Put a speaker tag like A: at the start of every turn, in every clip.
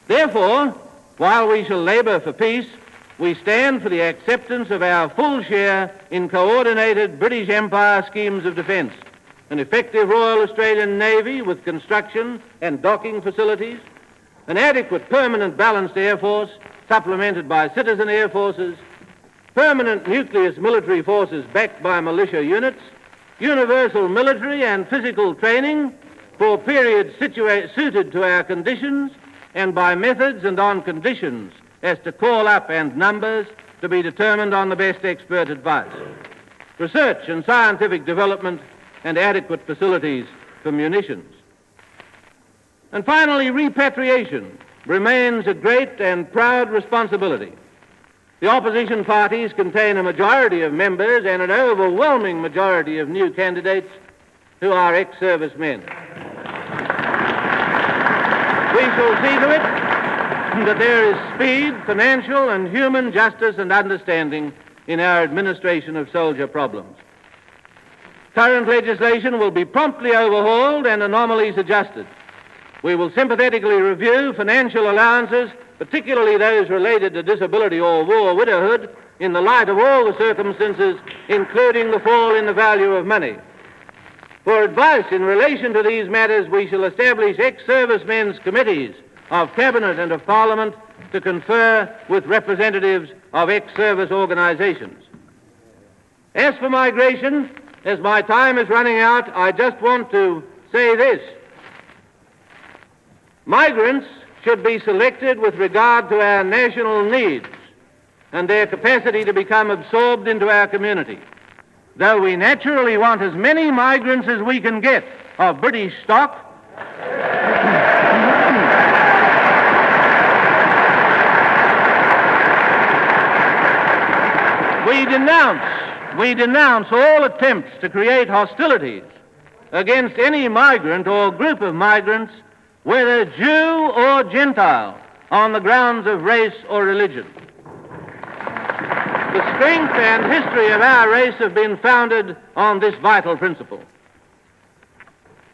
A: Therefore, while we shall labour for peace, we stand for the acceptance of our full share in coordinated British Empire schemes of defence, an effective Royal Australian Navy with construction and docking facilities, an adequate permanent balanced air force supplemented by citizen air forces, permanent nucleus military forces backed by militia units, universal military and physical training for periods suited to our conditions and by methods and on conditions as to call up and numbers to be determined on the best expert advice, research and scientific development and adequate facilities for munitions. And finally, repatriation remains a great and proud responsibility. The opposition parties contain a majority of members and an overwhelming majority of new candidates who are ex-servicemen. We shall see to it that there is speed, financial and human justice and understanding in our administration of soldier problems. Current legislation will be promptly overhauled and anomalies adjusted. We will sympathetically review financial allowances, particularly those related to disability or war widowhood, in the light of all the circumstances, including the fall in the value of money. For advice in relation to these matters, we shall establish ex-servicemen's committees of Cabinet and of Parliament to confer with representatives of ex-service organisations. As for migration, as my time is running out, I just want to say this. Migrants should be selected with regard to our national needs and their capacity to become absorbed into our community. Though we naturally want as many migrants as we can get of British stock, we denounce all attempts to create hostilities against any migrant or group of migrants, whether Jew or Gentile, on the grounds of race or religion. The strength and history of our race have been founded on this vital principle.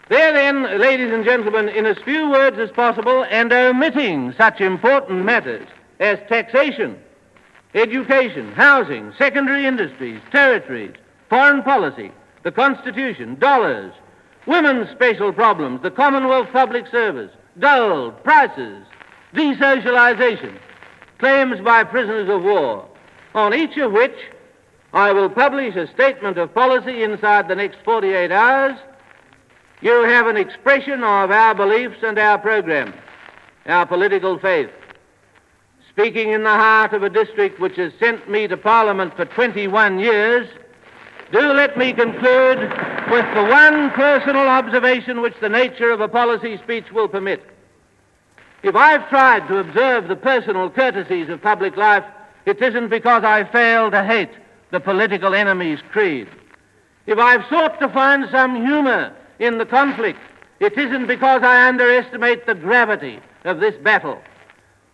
A: There then, ladies and gentlemen, in as few words as possible, and omitting such important matters as taxation, education, housing, secondary industries, territories, foreign policy, the Constitution, dollars, women's special problems, the Commonwealth Public Service, gold, prices, desocialization, claims by prisoners of war, on each of which I will publish a statement of policy inside the next 48 hours. You have an expression of our beliefs and our program, our political faith. Speaking in the heart of a district which has sent me to Parliament for 21 years, do let me conclude with the one personal observation which the nature of a policy speech will permit. If I've tried to observe the personal courtesies of public life, it isn't because I fail to hate the political enemy's creed. If I've sought to find some humor in the conflict, it isn't because I underestimate the gravity of this battle.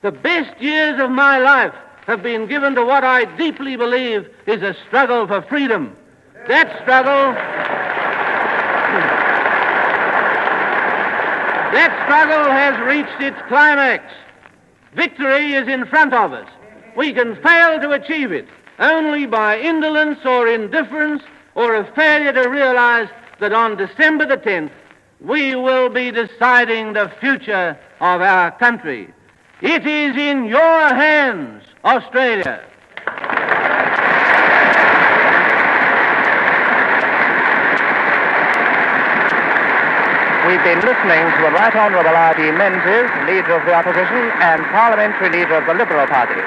A: The best years of my life have been given to what I deeply believe is a struggle for freedom. That struggle has reached its climax. Victory is in front of us. We can fail to achieve it only by indolence or indifference or a failure to realize that on December the 10th, we will be deciding the future of our country. It is in your hands, Australia.
B: We've been listening to the Right Honourable R.D. Menzies, Leader of the Opposition and Parliamentary Leader of the Liberal Party,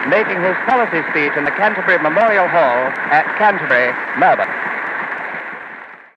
B: making his policy speech in the Canterbury Memorial Hall at Canterbury, Melbourne.